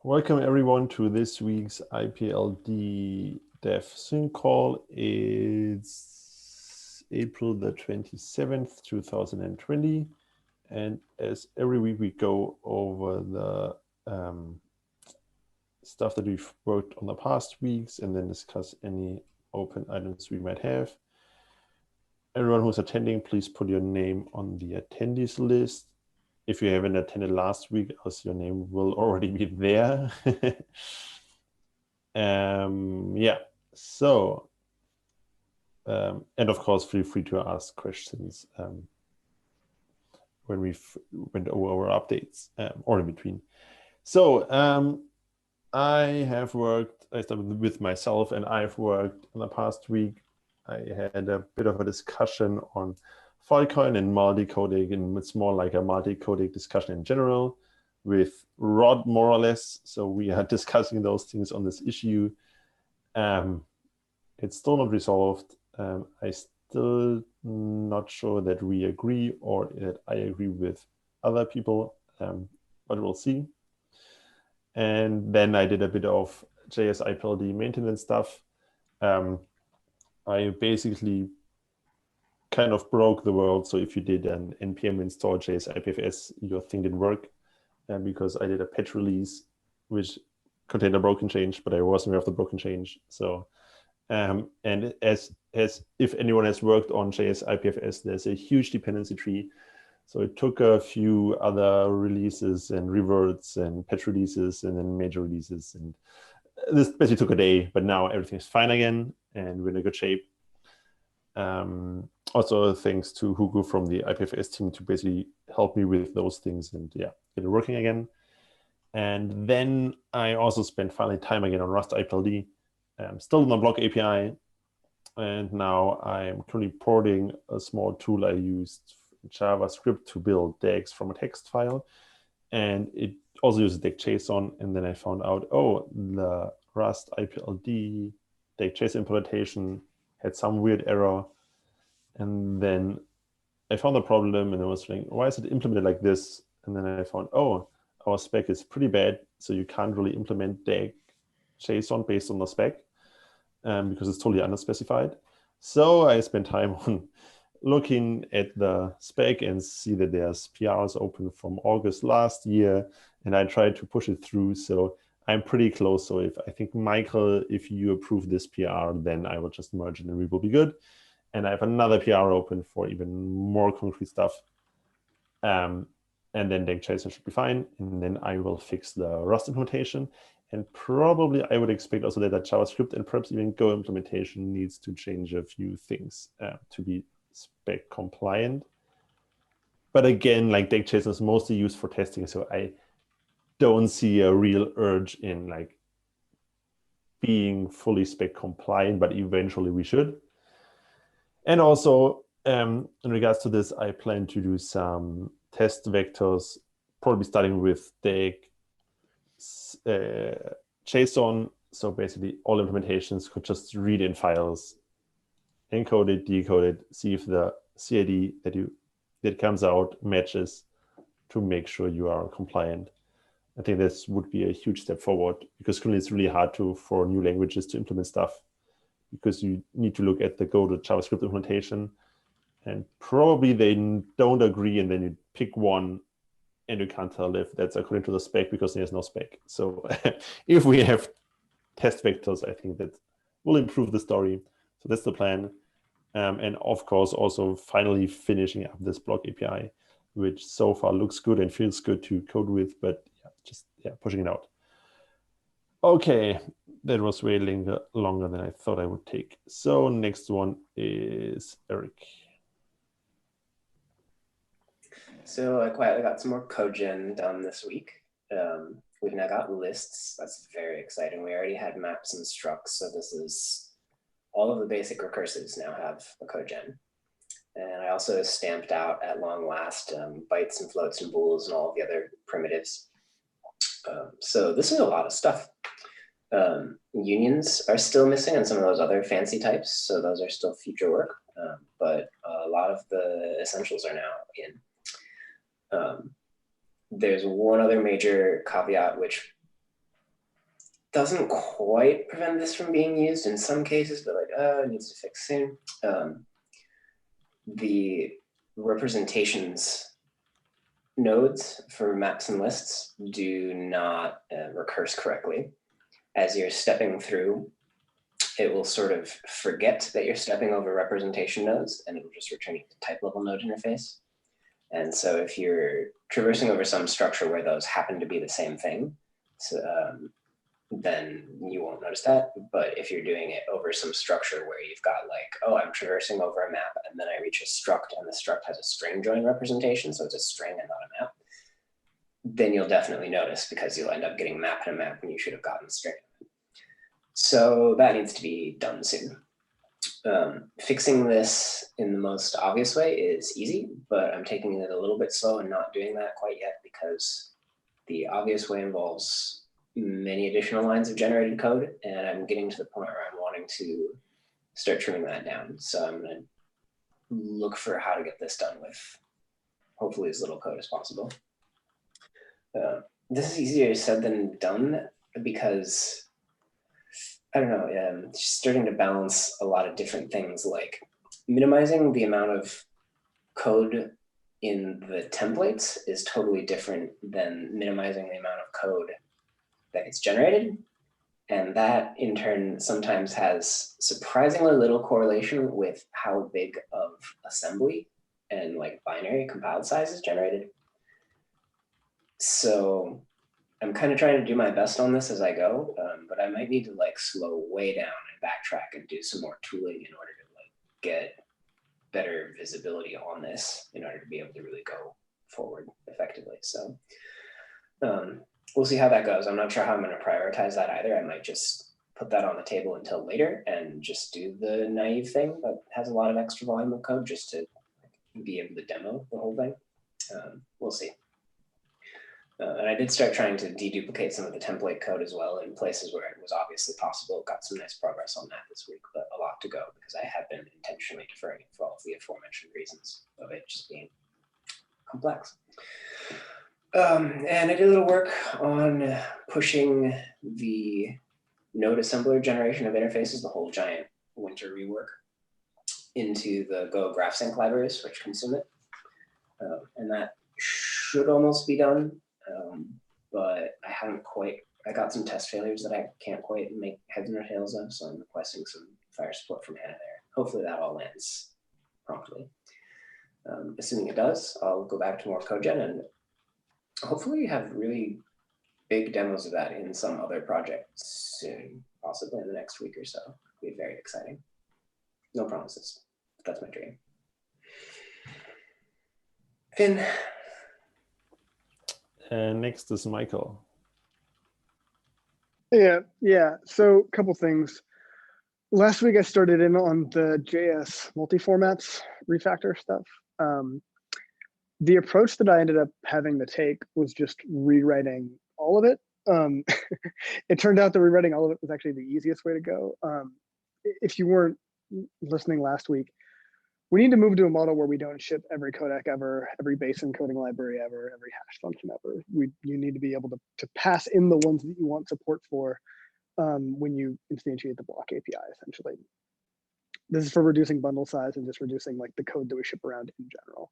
Welcome everyone to this week's IPLD Dev Sync call. It's April the 27th, 2020. And as every week we go over the stuff that we've worked on the past weeks and then discuss any open items we might have. Everyone who's attending, please put your name on the attendees list. If you haven't attended last week, else your name will already be there. Yeah, so, and of course, feel free to ask questions when we went over our updates or in between. So I started with myself and I've worked in the past week. I had a bit of a discussion on Filecoin and multi-codec, and it's more like a multi-codec discussion in general with Rod, more or less. So we are discussing those things on this issue. It's still not resolved. I still not sure that we agree or that I agree with other people, but we'll see. And then I did a bit of JS IPLD maintenance stuff. I basically kind of broke the world. So if you did an npm install JS IPFS, your thing didn't work because I did a patch release which contained a broken change, but I wasn't aware of the broken change. So and as if anyone has worked on JS IPFS, there's a huge dependency tree. So it took a few other releases and reverts and patch releases and then major releases. And this basically took a day, but now everything's fine again and we're in a good shape. Also, thanks to Hugo from the IPFS team to basically help me with those things and yeah, get it working again. And then I also spent finally time again on Rust IPLD. Still on the block API. And now I'm currently porting a small tool I used JavaScript to build DAGs from a text file. And it also uses DAG.json. And then I found out, oh, the Rust IPLD DAG.json implementation had some weird error. And then I found the problem and I was like, why is it implemented like this? And then I found, oh, our spec is pretty bad. So you can't really implement DAG.json based on the spec because it's totally unspecified. So I spent time on looking at the spec and see that there's PRs open from August last year. And I tried to push it through. So I'm pretty close. So if I think, Michael, if you approve this PR, then I will just merge it and we will be good. And I have another PR open for even more concrete stuff. And then DAG.json should be fine. And then I will fix the Rust implementation. And probably I would expect also that the JavaScript and perhaps even Go implementation needs to change a few things to be spec compliant. But again, like DAG.json is mostly used for testing. So I don't see a real urge in like being fully spec compliant, but eventually we should. And also in regards to this, I plan to do some test vectors, probably starting with JSON. So basically all implementations could just read in files, encode it, decode it, see if the CID that comes out matches to make sure you are compliant. I think this would be a huge step forward because currently it's really hard for new languages to implement stuff because you need to look at the Go to JavaScript implementation and probably they don't agree and then you pick one and you can't tell if that's according to the spec because there's no spec. So if we have test vectors, I think that will improve the story. So that's the plan. And of course, also finally finishing up this block API, which so far looks good and feels good to code with, but pushing it out. Okay, that was way longer than I thought I would take. So next one is Eric. So I quietly got some more cogen done this week. We've now got lists. That's very exciting. We already had maps and structs. So this is all of the basic recursives now have a cogen. And I also stamped out at long last bytes and floats and bools and all of the other primitives. So this is a lot of stuff. Unions are still missing on some of those other fancy types. So those are still future work. But a lot of the essentials are now in. There's one other major caveat, which doesn't quite prevent this from being used in some cases, but like, it needs to fix soon. The representations nodes for maps and lists do not recurse correctly. As you're stepping through, it will sort of forget that you're stepping over representation nodes, and it will just return you to type level node interface. And so if you're traversing over some structure where those happen to be the same thing, so, then you won't notice that. But if you're doing it over some structure where you've got like, oh, I'm traversing over a map and then I reach a struct and the struct has a string join representation, so it's a string and not a map, then you'll definitely notice because you'll end up getting map and a map when you should have gotten string. So that needs to be done soon. Fixing this in the most obvious way is easy, but I'm taking it a little bit slow and not doing that quite yet because the obvious way involves many additional lines of generated code, and I'm getting to the point where I'm wanting to start trimming that down. So I'm going to look for how to get this done with hopefully as little code as possible. This is easier said than done because I don't know, just starting to balance a lot of different things, like minimizing the amount of code in the templates is totally different than minimizing the amount of code that gets generated. And that in turn sometimes has surprisingly little correlation with how big of assembly and like binary compiled size is generated. So I'm kind of trying to do my best on this as I go, but I might need to like slow way down and backtrack and do some more tooling in order to like get better visibility on this in order to be able to really go forward effectively. So we'll see how that goes. I'm not sure how I'm going to prioritize that either. I might just put that on the table until later and just do the naive thing that has a lot of extra volume of code just to be able to demo the whole thing. We'll see. And I did start trying to deduplicate some of the template code as well in places where it was obviously possible. Got some nice progress on that this week, but a lot to go because I have been intentionally deferring for all of the aforementioned reasons of it just being complex. And I did a little work on pushing the node assembler generation of interfaces, the whole giant winter rework, into the Go GraphSync libraries, which consume it. And that should almost be done. But I haven't quite, I got some test failures that I can't quite make heads or tails of, so I'm requesting some fire support from Hannah there. Hopefully that all lands promptly. Assuming it does, I'll go back to more CodeGen and hopefully have really big demos of that in some other project soon, possibly in the next week or so. It'll be very exciting. No promises, but that's my dream. Finn. And next is Michael. Yeah. So a couple things. Last week I started in on the JS multi-formats refactor stuff. The approach that I ended up having to take was just rewriting all of it. It turned out that rewriting all of it was actually the easiest way to go. If you weren't listening last week, we need to move to a model where we don't ship every codec ever, every base encoding library ever, every hash function ever. You need to be able to pass in the ones that you want support for when you instantiate the block API, essentially. This is for reducing bundle size and just reducing like the code that we ship around in general.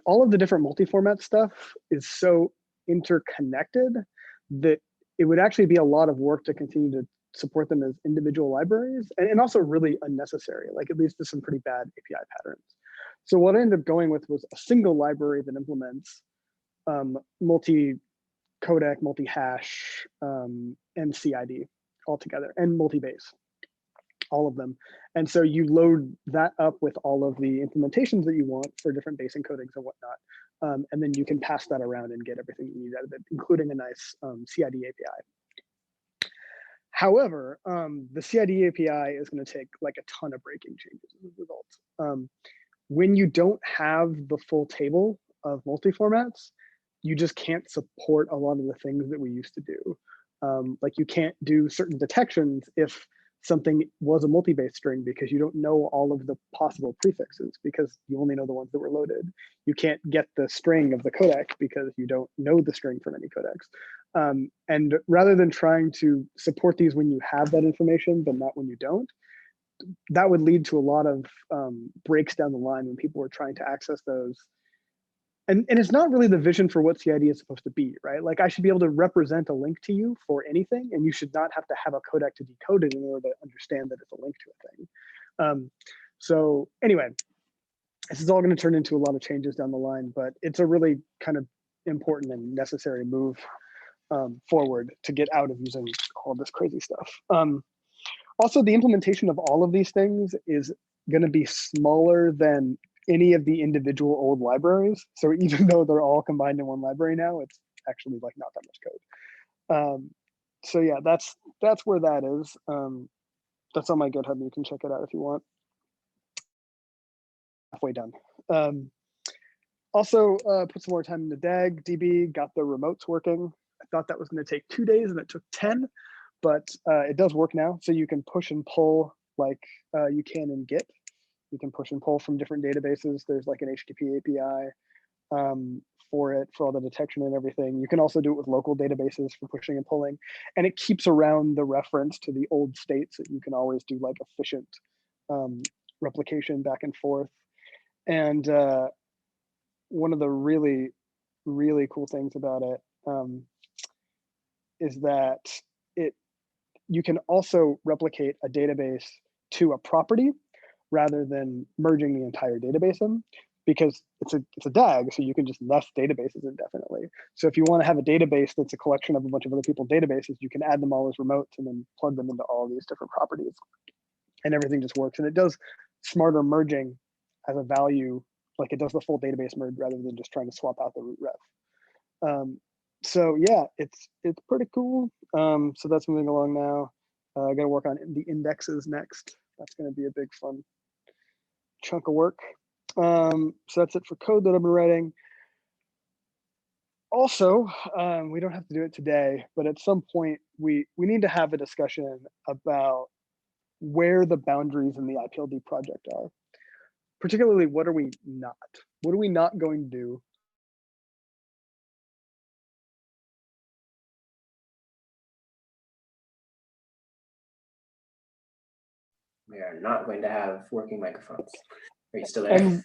All of the different multi-format stuff is so interconnected that it would actually be a lot of work to continue to support them as individual libraries, and also really unnecessary. Like it leads to some pretty bad API patterns. So what I ended up going with was a single library that implements multi-codec, multi-hash, and CID all together, and multi-base, all of them. And so you load that up with all of the implementations that you want for different base encodings and whatnot. And then you can pass that around and get everything you need out of it, including a nice CID API. However, the CID API is going to take like a ton of breaking changes as a result. When you don't have the full table of multi-formats, you just can't support a lot of the things that we used to do. Like you can't do certain detections if something was a multi-base string because you don't know all of the possible prefixes because you only know the ones that were loaded. You can't get the string of the codec because you don't know the string from any codecs. And rather than trying to support these when you have that information, but not when you don't, that would lead to a lot of breaks down the line when people were trying to access those. And it's not really the vision for what CID is supposed to be, right? Like I should be able to represent a link to you for anything, and you should not have to have a codec to decode it in order to understand that it's a link to a thing. So anyway, this is all going to turn into a lot of changes down the line, but it's a really kind of important and necessary move forward to get out of using all this crazy stuff. Also, the implementation of all of these things is going to be smaller than any of the individual old libraries. So even though they're all combined in one library now, it's actually like not that much code. So yeah, that's where that is. That's on my GitHub. You can check it out if you want. Halfway done. Also, put some more time into DAG. DB got the remotes working. I thought that was going to take 2 days, and it took 10. But it does work now. So you can push and pull like you can in Git. You can push and pull from different databases. There's like an HTTP API for it, for all the detection and everything. You can also do it with local databases for pushing and pulling. And it keeps around the reference to the old states that you can always do like efficient replication back and forth. And one of the really, really cool things about it is that you can also replicate a database to a property rather than merging the entire database in, because it's a DAG, so you can just nest databases indefinitely. So if you want to have a database that's a collection of a bunch of other people's databases, you can add them all as remotes and then plug them into all these different properties, and everything just works. And it does smarter merging as a value, like it does the full database merge rather than just trying to swap out the root ref. So yeah, it's pretty cool. So that's moving along now. I got to work on the indexes next. That's going to be a big fun chunk of work. So that's it for code that I've been writing. Also, we don't have to do it today, but at some point we need to have a discussion about where the boundaries in the IPLD project are. Particularly, what are we not? What are we not going to do? We are not going to have working microphones. Are you still there? And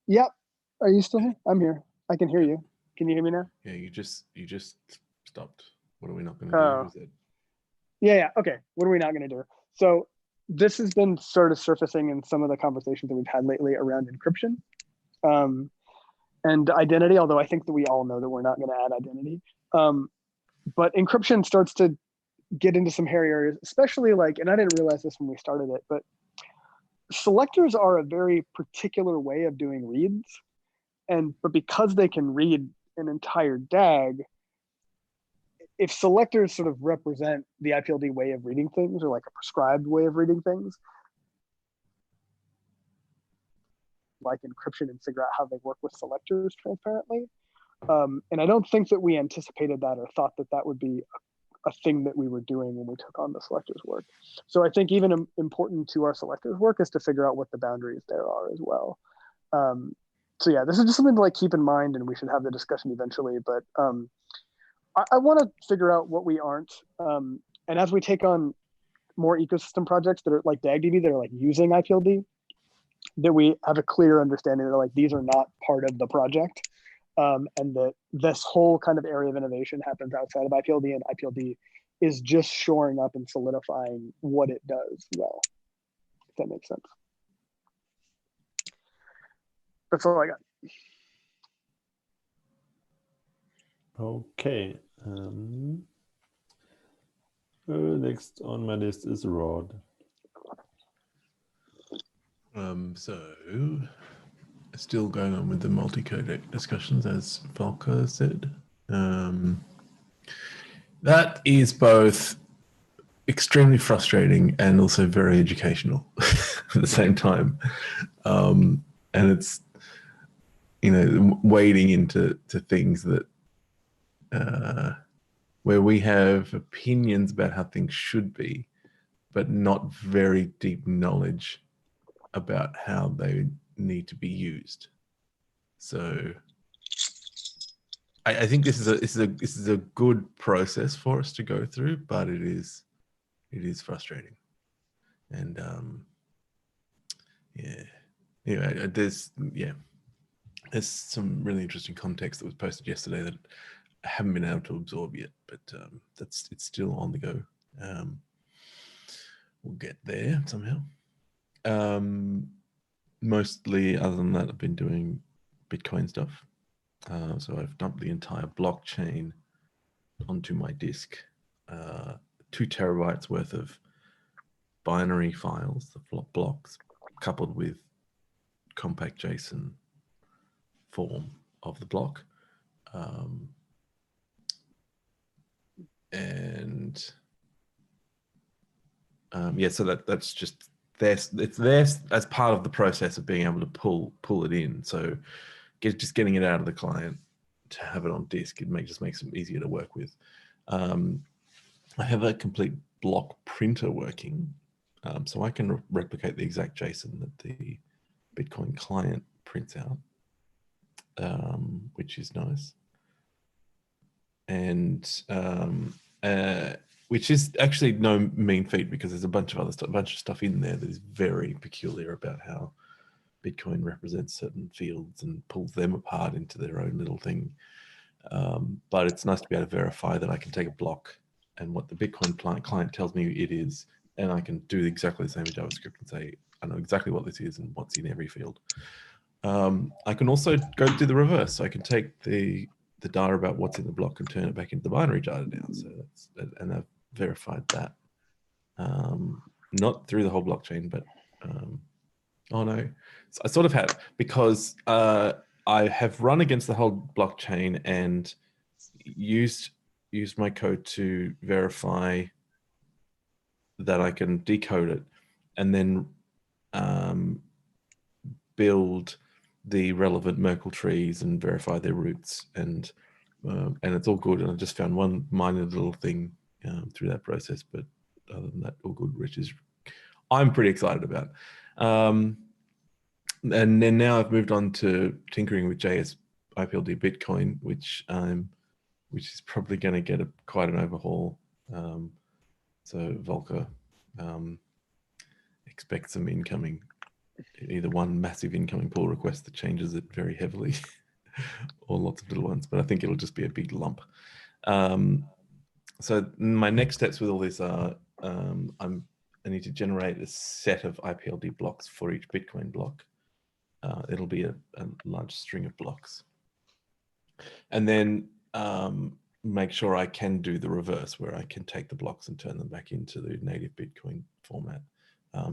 yep. Are you still here? I'm here. I can hear you. Can you hear me now? Yeah, you just stopped. What are we not going to do? Yeah. Okay. What are we not going to do? So this has been sort of surfacing in some of the conversations that we've had lately around encryption and identity, although I think that we all know that we're not going to add identity. But encryption starts to get into some hairy areas, especially like, and I didn't realize this when we started it, but selectors are a very particular way of doing reads. But because they can read an entire DAG, if selectors sort of represent the IPLD way of reading things, or like a prescribed way of reading things, like encryption, and figure out how they work with selectors transparently. And I don't think that we anticipated that or thought that that would be a thing that we were doing when we took on the selectors work. So I think even important to our selectors work is to figure out what the boundaries there are as well. So yeah, this is just something to like keep in mind, and we should have the discussion eventually. But I want to figure out what we aren't. And as we take on more ecosystem projects that are like DAGDB that are like using IPLD, that we have a clear understanding that like these are not part of the project, and that this whole kind of area of innovation happens outside of IPLD, and IPLD is just shoring up and solidifying what it does well. If that makes sense. That's all I got. Okay. Next on my list is Rod. So still going on with the multi-codec discussions, as Volker said. That is both extremely frustrating and also very educational at the same time. And it's, wading into things that where we have opinions about how things should be, but not very deep knowledge about how they need to be used. So I think this is a good process for us to go through, but it is frustrating. And yeah, anyway, there's some really interesting context that was posted yesterday that I haven't been able to absorb yet, but it's still on the go. We'll get there somehow. Mostly, other than that, I've been doing Bitcoin stuff. So I've dumped the entire blockchain onto my disk, 2 terabytes worth of binary files, the blocks, coupled with compact JSON form of the block. So that's just it's there as part of the process of being able to pull it in. So just getting it out of the client to have it on disk, it just makes it easier to work with. I have a complete block printer working, so I can replicate the exact JSON that the Bitcoin client prints out, which is nice. And which is actually no mean feat, because there's a bunch of stuff in there that is very peculiar about how Bitcoin represents certain fields and pulls them apart into their own little thing. But it's nice to be able to verify that I can take a block and what the Bitcoin client tells me it is, and I can do exactly the same in JavaScript and say, I know exactly what this is and what's in every field. I can also go do the reverse. So I can take the data about what's in the block and turn it back into the binary data now. So and I've verified that. Not through the whole blockchain, but oh no, so I sort of have, because I have run against the whole blockchain and used my code to verify that I can decode it, and then build the relevant Merkle trees and verify their roots, and it's all good. And I just found one minor little thing through that process, but other than that, all good, which is I'm pretty excited about. And then now I've moved on to tinkering with JS IPLD Bitcoin, which is probably going to get quite an overhaul. So Volker, expect some incoming, either one massive incoming pull request that changes it very heavily, or lots of little ones. But I think it'll just be a big lump. So my next steps with all this are I need to generate a set of IPLD blocks for each Bitcoin block. It'll be a large string of blocks. And then make sure I can do the reverse, where I can take the blocks and turn them back into the native Bitcoin format.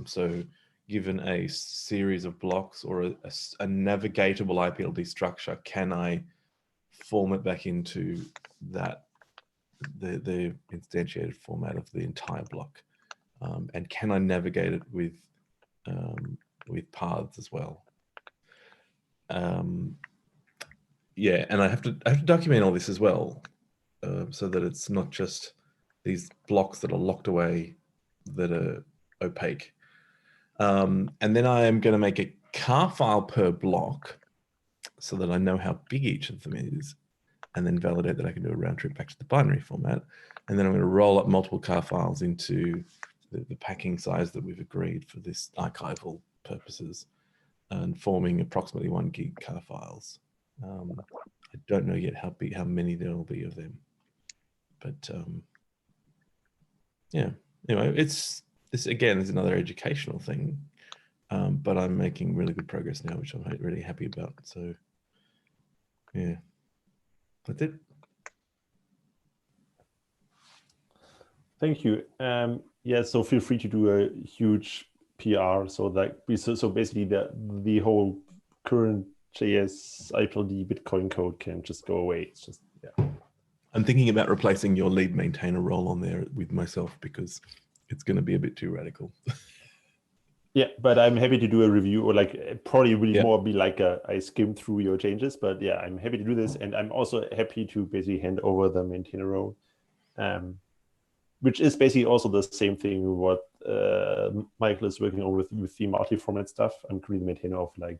So given a series of blocks or a navigatable IPLD structure, can I form it back into that, the instantiated format of the entire block? And can I navigate it with paths as well? Yeah, and I have to document all this as well, so that it's not just these blocks that are locked away that are opaque. And then I am going to make a car file per block so that I know how big each of them is, and then validate that I can do a round trip back to the binary format. And then I'm going to roll up multiple car files into the packing size that we've agreed for this archival purposes, and forming approximately 1 gig car files. I don't know yet how many there will be of them, but yeah. Anyway, this again is another educational thing, but I'm making really good progress now, which I'm really happy about. So yeah, that's it. Thank you. Yeah, so feel free to do a huge PR, so that so basically the whole current JS IPLD Bitcoin code can just go away. It's just, yeah. I'm thinking about replacing your lead maintainer role on there with myself, because it's going to be a bit too radical. Yeah, but I'm happy to do a review, or like probably really more be like I skim through your changes. But yeah, I'm happy to do this, and I'm also happy to basically hand over the maintainer role, which is basically also the same thing what Michael is working on with the multi-format stuff. I'm currently the maintainer of like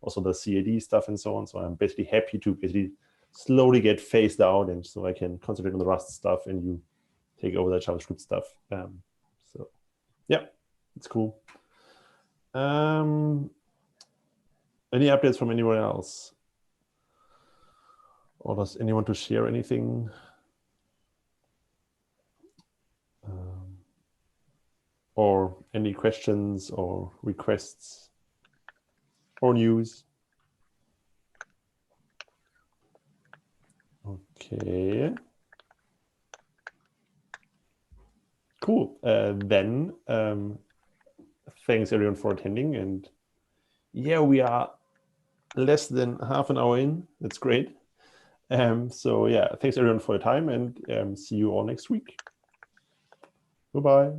also the CAD stuff and so on. So I'm basically happy to basically slowly get phased out, and so I can concentrate on the Rust stuff and you take over the JavaScript stuff. So yeah, it's cool. Any updates from anyone else? Or does anyone want to share anything? Or any questions or requests or news? Okay. Cool. Then thanks everyone for attending, and yeah, we are less than half an hour in. That's great. So yeah, thanks everyone for your time, and see you all next week. Goodbye.